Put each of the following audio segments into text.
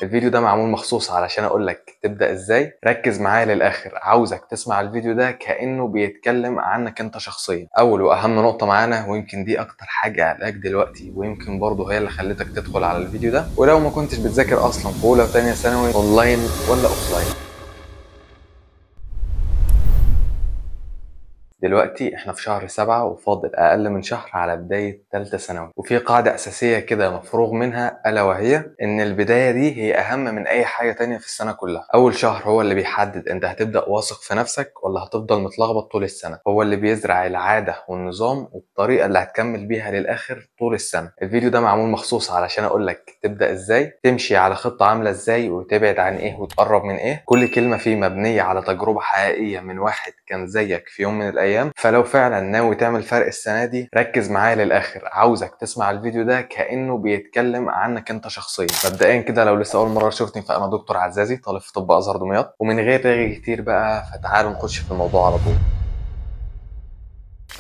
الفيديو ده معمول مخصوص علشان اقولك تبدأ ازاي. ركز معايا للاخر، عاوزك تسمع الفيديو ده كأنه بيتكلم عنك انت شخصيا. اول واهم نقطة معانا، ويمكن دي اكتر حاجة قلقاك دلوقتي، ويمكن برضه هي اللي خلتك تدخل على الفيديو ده، ولو ما كنتش بتذاكر اصلا في اولى وثانية ثانوي، اونلاين ولا اوفلاين؟ دلوقتي احنا في شهر 7 وفاضل اقل من شهر على بداية تالتة ثانوي، وفي قاعدة اساسية كده مفروغ منها، الا وهي ان البداية دي هي اهم من اي حاجة تانية في السنة كلها. اول شهر هو اللي بيحدد انت هتبدأ واثق في نفسك ولا هتفضل متلخبط طول السنة، هو اللي بيزرع العادة والنظام والطريقة اللي هتكمل بيها للاخر طول السنة. الفيديو ده معمول مخصوص علشان اقولك تبدأ ازاي، تمشي على خطة عاملة ازاي، وتبعد عن ايه وتقرب من ايه. كل كلمة فيه مبنية على تجربة حقيقية من واحد كان زيك في يوم من الايام. فلو فعلا ناوي تعمل فرق السنة دي، ركز معايا للآخر، عاوزك تسمع الفيديو ده كأنه بيتكلم عنك انت شخصيا. مبدئيا كده، لو لسه أول مرة شفتني، فأنا دكتور عزازي، طالب في طب أزهر دمياط. ومن غير رغي كتير بقى، فتعالوا نخش في الموضوع على طول.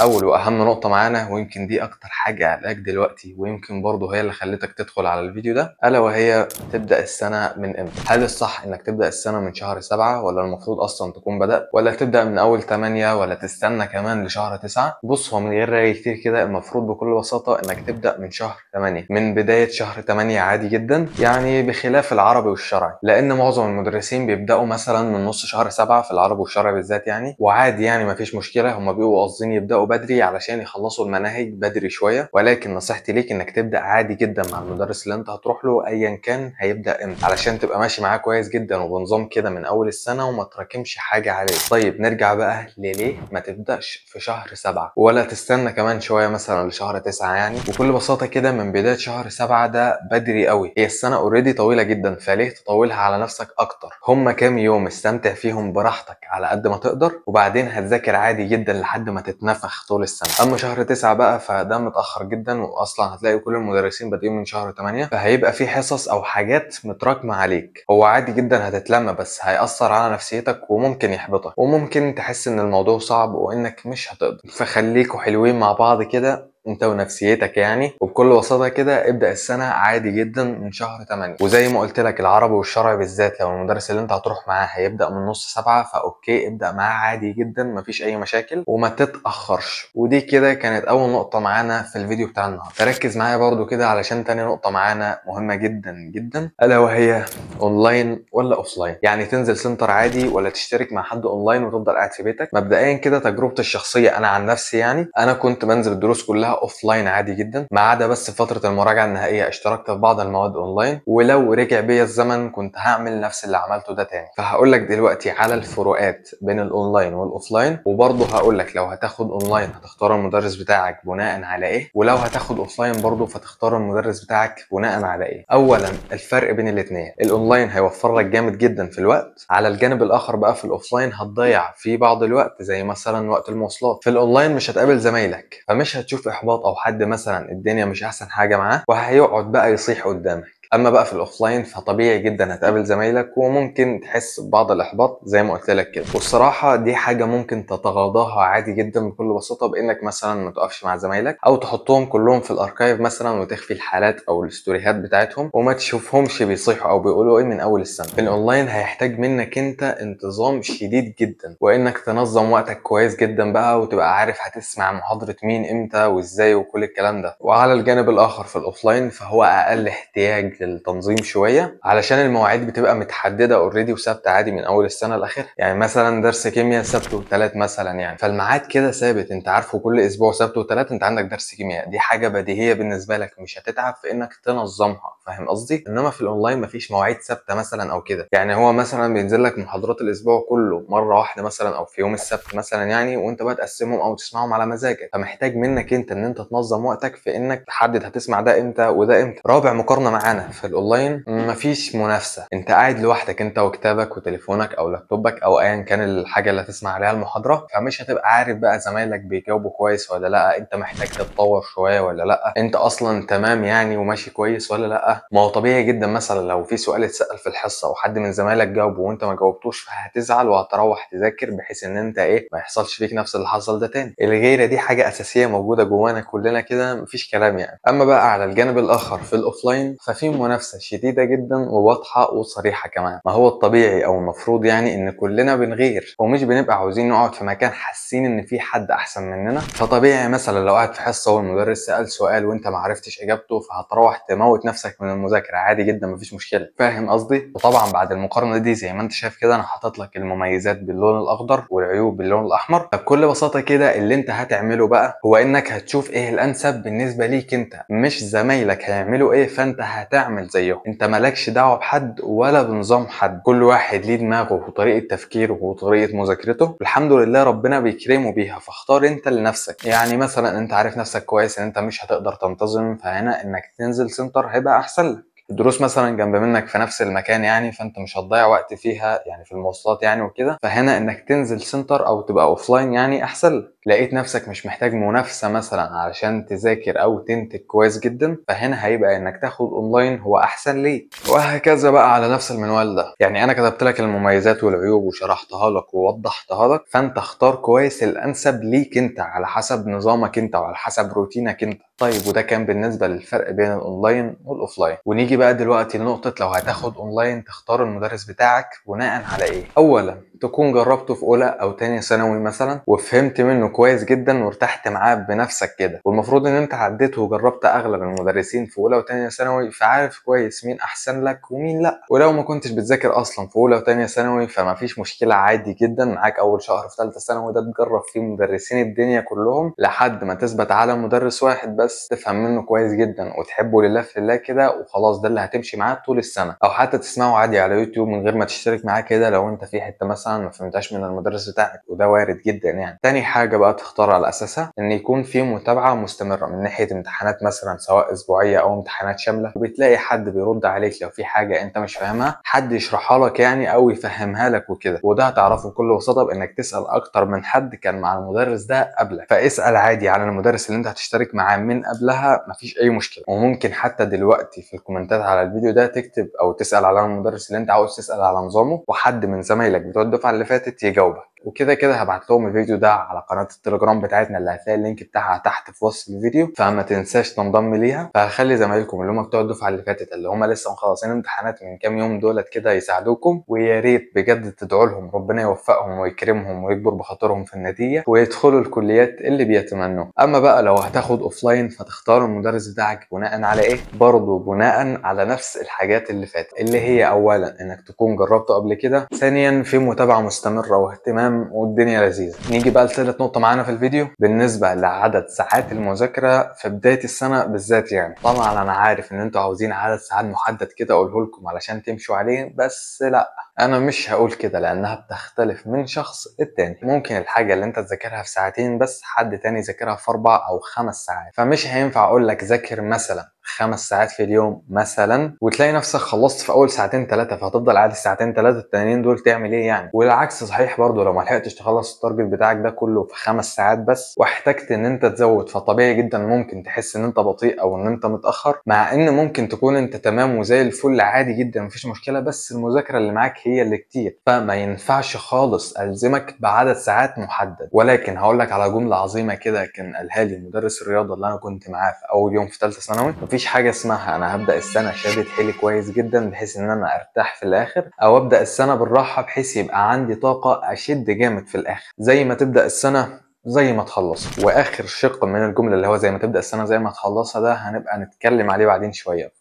اول واهم نقطه معانا، ويمكن دي اكتر حاجه قلقاك دلوقتي، ويمكن برضه هي اللي خلتك تدخل على الفيديو ده، الا وهي تبدا السنه من امتى. هل الصح انك تبدا السنه من شهر 7، ولا المفروض اصلا تكون بدات، ولا تبدا من اول 8، ولا تستنى كمان لشهر 9؟ بص، هو من غير رأي كتير كده، المفروض بكل بساطه انك تبدا من شهر 8، من بدايه شهر 8 عادي جدا، يعني بخلاف العربي والشرعي، لان معظم المدرسين بيبداوا مثلا من نص شهر 7 في العربي والشرعي بالذات يعني، وعادي يعني مفيش مشكله، هم بيبقوا قاصدين يبداوا بدري علشان يخلصوا المناهج بدري شويه. ولكن نصيحتي ليك انك تبدا عادي جدا مع المدرس اللي انت هتروح له ايا كان هيبدا امتى، علشان تبقى ماشي معاه كويس جدا وبنظام كده من اول السنه، وما تراكمش حاجه عليه. طيب نرجع بقى ليه ما تبداش في شهر 7 ولا تستنى كمان شويه مثلا لشهر 9 يعني. بكل بساطه كده، من بدايه شهر 7 ده بدري قوي، هي السنه اوريدي طويله جدا، فليه تطولها على نفسك اكتر؟ هما كام يوم استمتع فيهم براحتك على قد ما تقدر، وبعدين هتذاكر عادي جدا لحد ما تتنفخ طول السنه. اما شهر 9 بقى فده متاخر جدا، واصلا هتلاقي كل المدرسين بادئين من شهر 8، فهيبقى في حصص او حاجات متراكمه عليك. هو عادي جدا هتتلم، بس هيأثر على نفسيتك وممكن يحبطك، وممكن تحس ان الموضوع صعب وانك مش هتقدر. فخليكوا حلوين مع بعض كده انت ونفسيتك يعني. وبكل بساطه كده، ابدا السنه عادي جدا من شهر 8. وزي ما قلت لك، العربي والشرعي بالذات، لو المدرس اللي انت هتروح معاه هيبدا من نص 7، فاوكي ابدا معاه عادي جدا، مفيش اي مشاكل، وما تتاخرش. ودي كده كانت اول نقطه معانا في الفيديو بتاع النهارده. فركز معايا برضو كده، علشان تاني نقطه معانا مهمه جدا جدا، الا وهي اونلاين ولا اوفلاين. يعني تنزل سنتر عادي، ولا تشترك مع حد اونلاين وتفضل قاعد في بيتك. مبدئيا كده، تجربتي الشخصيه انا عن نفسي يعني، انا كنت بنزل الدروس كلها اوفلاين عادي جدا، ما عدا بس فتره المراجعه النهائيه اشتركت في بعض المواد اونلاين، ولو رجع بيا الزمن كنت هعمل نفس اللي عملته ده تاني. فهقول لك دلوقتي على الفروقات بين الاونلاين والاوفلاين، وبرضه هقول لك لو هتاخد اونلاين هتختار المدرس بتاعك بناء على ايه، ولو هتاخد اوفلاين برضه فتختار المدرس بتاعك بناء على ايه. اولا، الفرق بين الاثنين، الاونلاين هيوفر لك جامد جدا في الوقت، على الجانب الاخر بقى في الاوفلاين هتضيع في بعض الوقت، زي مثلا وقت المواصلات. في الاونلاين مش هتقابل زمايلك، فمش هتشوف احباط او حد مثلا الدنيا مش احسن حاجه معاه وهيقعد بقى يصيح قدامك. اما بقى في الاوفلاين فطبيعي جدا هتقابل زمايلك، وممكن تحس ببعض الاحباط زي ما قلت لك كده. والصراحه دي حاجه ممكن تتغاضاها عادي جدا بكل بساطه، بانك مثلا ما تقفش مع زمايلك، او تحطهم كلهم في الاركايف مثلا وتخفي الحالات او الاستوريهات بتاعتهم، وما تشوفهمش بيصيحوا او بيقولوا ايه من اول السنه. في الاونلاين هيحتاج منك انت انتظام شديد جدا، وانك تنظم وقتك كويس جدا بقى، وتبقى عارف هتسمع محاضره مين امتى وازاي وكل الكلام ده. وعلى الجانب الاخر في الاوفلاين فهو اقل احتياج للتنظيم شويه، علشان المواعيد بتبقى متحدده اوريدي وثابته عادي من اول السنه لاخرها. يعني مثلا درس كيمياء سبت وثلاث مثلا يعني، فالميعاد كده ثابت، انت عارفه كل اسبوع سبت وثلاث انت عندك درس كيمياء. دي حاجه بديهيه بالنسبه لك، مش هتتعب في انك تنظمها، فاهم قصدي؟ انما في الاونلاين مفيش مواعيد ثابته مثلا او كده، يعني هو مثلا بينزل لك محاضرات الاسبوع كله مره واحده مثلا، او في يوم السبت مثلا يعني، وانت بقى تقسمهم او تسمعهم على مزاجك. فمحتاج منك انت ان انت تنظم وقتك في انك تحدد هتسمع ده امتى وده امتى. رابع مقارنه معانا في الاونلاين، مفيش منافسه، انت قاعد لوحدك انت وكتابك وتليفونك او لابتوبك او ايا كان الحاجه اللي هتسمع عليها المحاضره، فمش هتبقى عارف بقى زمايلك بيجاوبوا كويس ولا لا، انت محتاج تتطور شويه ولا لا، انت اصلا تمام يعني وماشي كويس ولا لا. ما هو طبيعي جدا مثلا لو في سؤال اتسال في الحصه وحد من زمايلك جاوبه وانت ما جاوبتوش، فهتزعل وهتروح تذاكر بحيث ان انت ايه ما يحصلش فيك نفس اللي حصل ده تاني. الغيره دي حاجه اساسيه موجوده جوانا كلنا كده، مفيش كلام يعني. اما بقى على الجانب الاخر في الاوفلاين، ففي منافسة شديدة جدا وواضحة وصريحة كمان. ما هو الطبيعي او المفروض يعني ان كلنا بنغير ومش بنبقى عاوزين نقعد في مكان حاسين ان في حد احسن مننا. فطبيعي مثلا لو قاعد في حصة والمدرس سأل سؤال وانت ما عرفتش اجابته، فهتروح تموت نفسك من المذاكرة عادي جدا، مفيش مشكلة. فاهم قصدي؟ وطبعا بعد المقارنة دي زي ما انت شايف كده انا حاطط لك المميزات باللون الاخضر والعيوب باللون الاحمر. فبكل بساطة كده اللي انت هتعمله بقى هو انك هتشوف ايه الانسب بالنسبة ليك انت، مش زمايلك هيعملوا ايه فانت هتعمل زيهم. انت مالكش دعوة بحد ولا بنظام حد، كل واحد ليه دماغه وطريقة تفكيره وطريقة مذاكرته، والحمد لله ربنا بيكرمه بيها. فاختار انت لنفسك. يعني مثلا انت عارف نفسك كويس ان انت مش هتقدر تنتظم، فهنا انك تنزل سنتر هيبقى احسن لك. الدروس مثلا جنب منك في نفس المكان يعني، فانت مش هتضيع وقت فيها يعني في المواصلات يعني وكده، فهنا انك تنزل سنتر او تبقى اوفلاين يعني احسن لك. لقيت نفسك مش محتاج منافسة مثلا علشان تذاكر او تنتج كويس جدا، فهنا هيبقى انك تاخد اونلاين هو احسن ليك. وهكذا بقى على نفس المنوال ده. يعني انا كتبت لك المميزات والعيوب وشرحتها لك ووضحتها لك، فانت اختار كويس الانسب ليك انت على حسب نظامك انت وعلى حسب روتينك انت. طيب وده كان بالنسبة للفرق بين الاونلاين والاوفلاين. ونيجي بقى دلوقتي لنقطة لو هتاخد اونلاين تختار المدرس بتاعك بناء على ايه. اولا تكون جربته في اولى او تانية ثانوي مثلا وفهمت منه كويس جدا وارتحت معاه بنفسك كده، والمفروض ان انت عديت وجربت اغلب المدرسين في اولى وتانية ثانوي، فعارف كويس مين احسن لك ومين لا. ولو ما كنتش بتذاكر اصلا في اولى وتانية ثانوي فما فيش مشكلة، عادي جدا معاك اول شهر في ثالثة ثانوي ده تجرب فيه مدرسين الدنيا كلهم لحد ما تثبت على مدرس واحد بس تفهم منه كويس جدا وتحبه لله في الله كده وخلاص، ده اللي هتمشي معاه طول السنة. او حتى تسمعه عادي على يوتيوب من غير ما تشترك معاه كده لو انت في حتة مثلا ما فهمتهاش من المدرس بتاعك، وده وارد جدا يعني. تاني حاجة بقى تختار على اساسها ان يكون في متابعة مستمرة من ناحية امتحانات مثلا سواء اسبوعية او امتحانات شاملة، وبتلاقي حد بيرد عليك لو في حاجة انت مش فاهمها، حد يشرحها لك يعني او يفهمها لك وكده. وده هتعرفه بكل بساطة بانك تسأل اكتر من حد كان مع المدرس ده قبلك. فاسأل عادي على المدرس اللي انت هتشترك معاه من قبلها، مفيش اي مشكلة. وممكن حتى دلوقتي في الكومنتات على الفيديو ده تكتب او تسأل على المدرس اللي انت عاوز تسأل على نظامه، وحد من زمايلك بتوع الدفعة اللي فاتت يجاوبك. وكده كده هبعت لهم الفيديو ده على قناة التليجرام بتاعتنا اللي هتلاقي اللينك بتاعها تحت في وصف الفيديو، فما تنساش تنضم ليها. فهخلي زمايلكم اللي هم بتوع الدفعة اللي فاتت اللي هم لسه مخلصين امتحانات من كام يوم دولت كده يساعدوكم، ويا ريت بجد تدعوا لهم ربنا يوفقهم ويكرمهم ويكبر بخاطرهم في النتيجة ويدخلوا الكليات اللي بيتمنوها. اما بقى لو هتاخد اوفلاين فتختار المدرس بتاعك بناء على ايه؟ برضه بناء على نفس الحاجات اللي فاتت، اللي هي اولا انك تكون جربته قبل كده، ثانيا في متابعة مستمرة واهتمام والدنيا لذيذة. نيجي بقى لثالث نقطة معانا في الفيديو بالنسبة لعدد ساعات المذاكرة في بداية السنة بالذات. يعني طبعا انا عارف ان انتوا عاوزين عدد ساعات محدد كده اقوله لكم علشان تمشوا عليه، بس لا انا مش هقول كده لانها بتختلف من شخص التاني. ممكن الحاجة اللي انت تذاكرها في ساعتين بس حد تاني يذاكرها في 4 أو 5 ساعات، فمش هينفع اقول لك ذاكر مثلا 5 ساعات في اليوم مثلا وتلاقي نفسك خلصت في اول ساعتين 3، فهتفضل قاعد الساعتين 3 التانيين دول تعمل ايه يعني؟ والعكس صحيح برضو، لو ما لحقتش تخلص التارجت بتاعك ده كله في 5 ساعات بس واحتجت ان انت تزود، فطبيعي جدا ممكن تحس ان انت بطيء او ان انت متاخر، مع ان ممكن تكون انت تمام وزي الفل عادي جدا مفيش مشكله، بس المذاكره اللي معاك هي اللي كتير. فما ينفعش خالص الزمك بعدد ساعات محدد. ولكن هقول لك على جمله عظيمه كده كان قالها لي مدرس الرياضه اللي انا كنت معاه في اول يوم في ثالثه ثانوي: مفيش حاجه اسمها انا هبدا السنه شادد حيلي كويس جدا بحيث ان انا ارتاح في الاخر، او ابدا السنه بالراحه بحيث يبقى عندي طاقه اشد جامد في الاخر. زي ما تبدا السنه زي ما تخلص. واخر شق من الجمله اللي هو زي ما تبدا السنه زي ما تخلصها ده هنبقى نتكلم عليه بعدين شويه،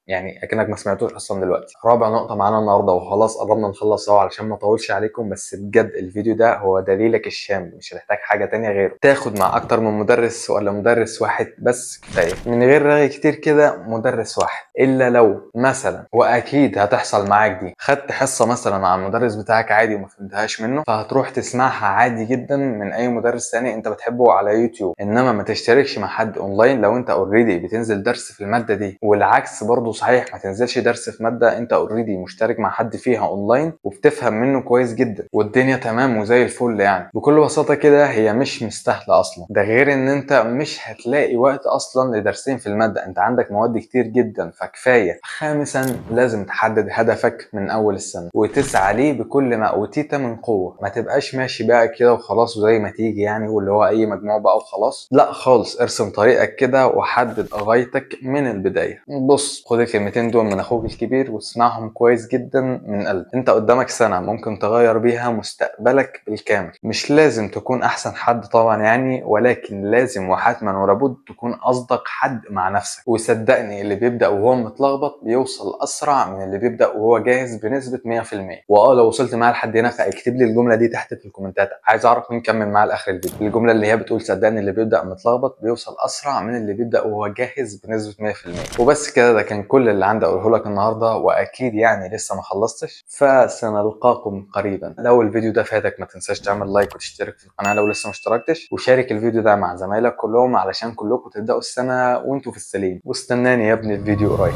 يعني اكنك ما سمعتوش اصلا دلوقتي. رابع نقطه معانا النهارده وخلاص قربنا نخلص اهو علشان ما اطولش عليكم، بس بجد الفيديو ده هو دليلك الشامل، مش هتحتاج حاجه تانية غيره. تاخد مع اكتر من مدرس ولا مدرس واحد بس كفايه، من غير رغي كتير كده مدرس واحد. الا لو مثلا، واكيد هتحصل معاك دي، خدت حصه مثلا مع المدرس بتاعك عادي وما فهمتهاش منه، فهتروح تسمعها عادي جدا من اي مدرس تاني انت بتحبه على يوتيوب. انما ما تشتركش مع حد اونلاين لو انت اوريدي بتنزل درس في الماده دي، والعكس برضه صحيح، ما تنزلش درس في ماده انت اوريدي مشترك مع حد فيها اونلاين وبتفهم منه كويس جدا والدنيا تمام وزي الفل. يعني بكل بساطه كده هي مش مستاهله اصلا. ده غير ان انت مش هتلاقي وقت اصلا لدرسين في الماده، انت عندك مواد كتير جدا، كفايه. خامسا لازم تحدد هدفك من اول السنه وتسعى ليه بكل ما اوتيت من قوه. ما تبقاش ماشي بقى كده وخلاص وزي ما تيجي يعني، واللي هو اي مجموع بقى وخلاص. لا خالص، ارسم طريقك كده وحدد غايتك من البدايه. بص، خد الكلمتين دول من اخوك الكبير واسمعهم كويس جدا من قلبك. انت قدامك سنه ممكن تغير بيها مستقبلك بالكامل. مش لازم تكون احسن حد طبعا يعني، ولكن لازم وحتما ولابد تكون اصدق حد مع نفسك. وصدقني اللي بيبدا وهو متلخبط بيوصل اسرع من اللي بيبدا وهو جاهز بنسبه 100%. لو وصلت معايا لحد هنا فاكتب لي الجمله دي تحت في الكومنتات، عايز اعرف مين كمل معايا لاخر الفيديو. الجمله اللي هي بتقول صدقني اللي بيبدا متلخبط بيوصل اسرع من اللي بيبدا وهو جاهز بنسبه 100%. وبس كده، ده كان كل اللي عندي اقوله لك النهارده، واكيد يعني لسه ما خلصتش، فسنلقاكم قريبا. لو الفيديو ده فاتك ما تنساش تعمل لايك وتشترك في القناه لو لسه ما اشتركتش، وشارك الفيديو ده مع زمايلك كلهم علشان كلكم تبداوا السنه وانتوا في السليم. واستناني يا ابني الفيديو قريب.